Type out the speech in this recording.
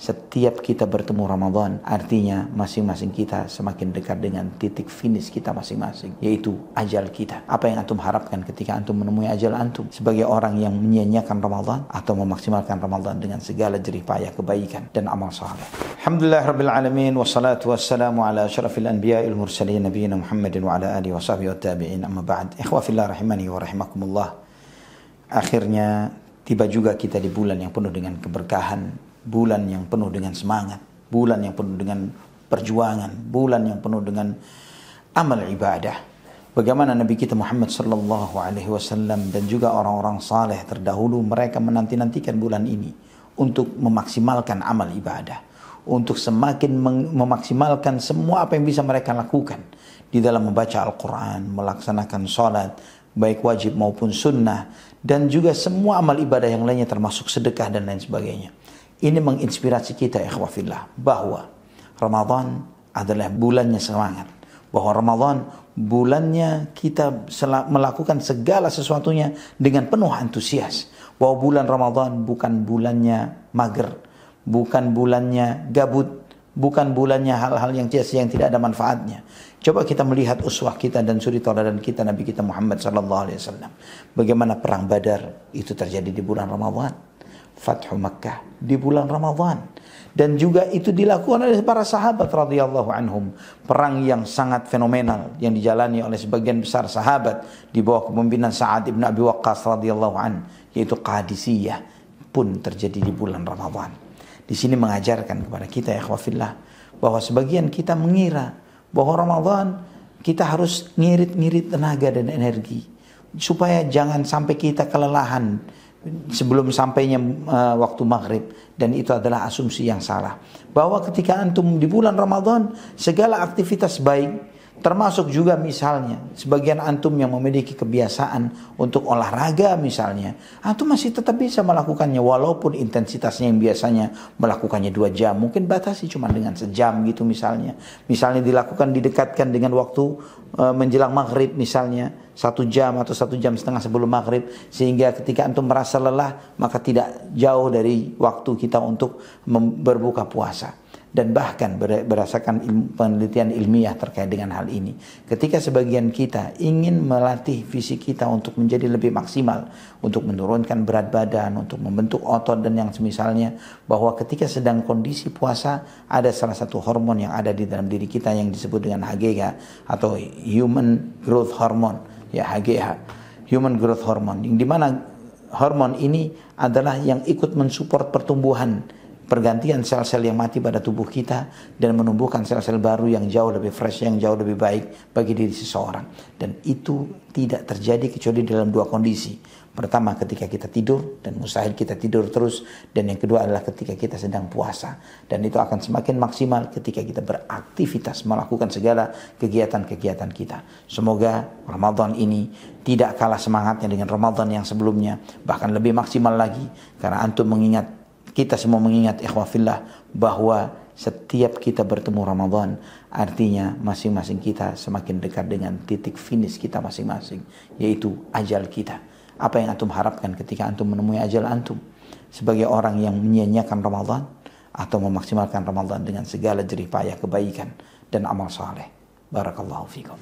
setiap kita bertemu Ramadan, artinya masing-masing kita semakin dekat dengan titik finish kita masing-masing, yaitu ajal kita. Apa yang antum harapkan ketika antum menemui ajal antum? Sebagai orang yang menyia-nyiakan Ramadan atau memaksimalkan Ramadan dengan segala jerih payah kebaikan dan amal saleh. Alhamdulillah rabbil alamin, wassalatu wassalamu ala asyrafil anbiya'il mursalin nabiyina Muhammadin wa ala alihi wa sahbihi wa tabi'in, amma ba'd. Ikhwa fillah rahimani wa rahimakumullah. Akhirnya tiba juga kita di bulan yang penuh dengan keberkahan, bulan yang penuh dengan semangat, bulan yang penuh dengan perjuangan, bulan yang penuh dengan amal ibadah. Bagaimana Nabi kita Muhammad sallallahu alaihi wasallam dan juga orang-orang saleh terdahulu, mereka menanti-nantikan bulan ini untuk memaksimalkan amal ibadah, untuk semakin memaksimalkan semua apa yang bisa mereka lakukan di dalam membaca Al-Quran, melaksanakan salat, baik wajib maupun sunnah, dan juga semua amal ibadah yang lainnya termasuk sedekah dan lain sebagainya. Ini menginspirasi kita ikhwah fillah bahwa Ramadan adalah bulannya semangat, bahwa Ramadan bulannya kita melakukan segala sesuatunya dengan penuh antusias, bahwa bulan Ramadan bukan bulannya mager, bukan bulannya gabut, bukan bulannya hal-hal yang sia-sia yang tidak ada manfaatnya. Coba kita melihat uswah kita dan suri tauladan kita Nabi kita Muhammad sallallahu alaihi wasallam. Bagaimana perang Badar itu terjadi di bulan Ramadan, Fathu Makkah di bulan Ramadan, dan juga itu dilakukan oleh para sahabat radhiyallahu anhum. Perang yang sangat fenomenal yang dijalani oleh sebagian besar sahabat di bawah kepemimpinan Sa'ad ibn Abi Waqqas radhiyallahu an, yaitu Qadisiyah, pun terjadi di bulan Ramadan. Di sini mengajarkan kepada kita ya ikhwafillah bahwa sebagian kita mengira bahwa Ramadan kita harus ngirit-ngirit tenaga dan energi supaya jangan sampai kita kelelahan sebelum sampainya waktu maghrib. Dan itu adalah asumsi yang salah, bahwa ketika antum di bulan Ramadan segala aktivitas baik, termasuk juga misalnya sebagian antum yang memiliki kebiasaan untuk olahraga misalnya, antum masih tetap bisa melakukannya walaupun intensitasnya yang biasanya melakukannya 2 jam, mungkin batasi cuma dengan sejam gitu misalnya dilakukan, didekatkan dengan waktu menjelang maghrib misalnya 1 jam atau 1 jam setengah sebelum maghrib, sehingga ketika antum merasa lelah maka tidak jauh dari waktu kita untuk berbuka puasa. Dan bahkan berdasarkan penelitian ilmiah terkait dengan hal ini, ketika sebagian kita ingin melatih fisik kita untuk menjadi lebih maksimal, untuk menurunkan berat badan, untuk membentuk otot dan yang semisalnya, bahwa ketika sedang kondisi puasa ada salah satu hormon yang ada di dalam diri kita yang disebut dengan HGH atau Human Growth Hormone, ya HGH, Human Growth Hormone, yang dimana hormon ini adalah yang ikut mensupport pertumbuhan, pergantian sel-sel yang mati pada tubuh kita dan menumbuhkan sel-sel baru yang jauh lebih fresh, yang jauh lebih baik bagi diri seseorang. Dan itu tidak terjadi kecuali dalam 2 kondisi. Pertama, ketika kita tidur, dan mustahil kita tidur terus. Dan yang kedua adalah ketika kita sedang puasa. Dan itu akan semakin maksimal ketika kita beraktivitas, melakukan segala kegiatan-kegiatan kita. Semoga Ramadan ini tidak kalah semangatnya dengan Ramadan yang sebelumnya, bahkan lebih maksimal lagi, karena antum mengingat, kita semua mengingat ikhwah fillah bahwa setiap kita bertemu Ramadan, artinya masing-masing kita semakin dekat dengan titik finish kita masing-masing, yaitu ajal kita. Apa yang antum harapkan ketika antum menemui ajal antum? Sebagai orang yang menyia-nyiakan Ramadan atau memaksimalkan Ramadan dengan segala jerih payah kebaikan dan amal saleh. Barakallahu fikum.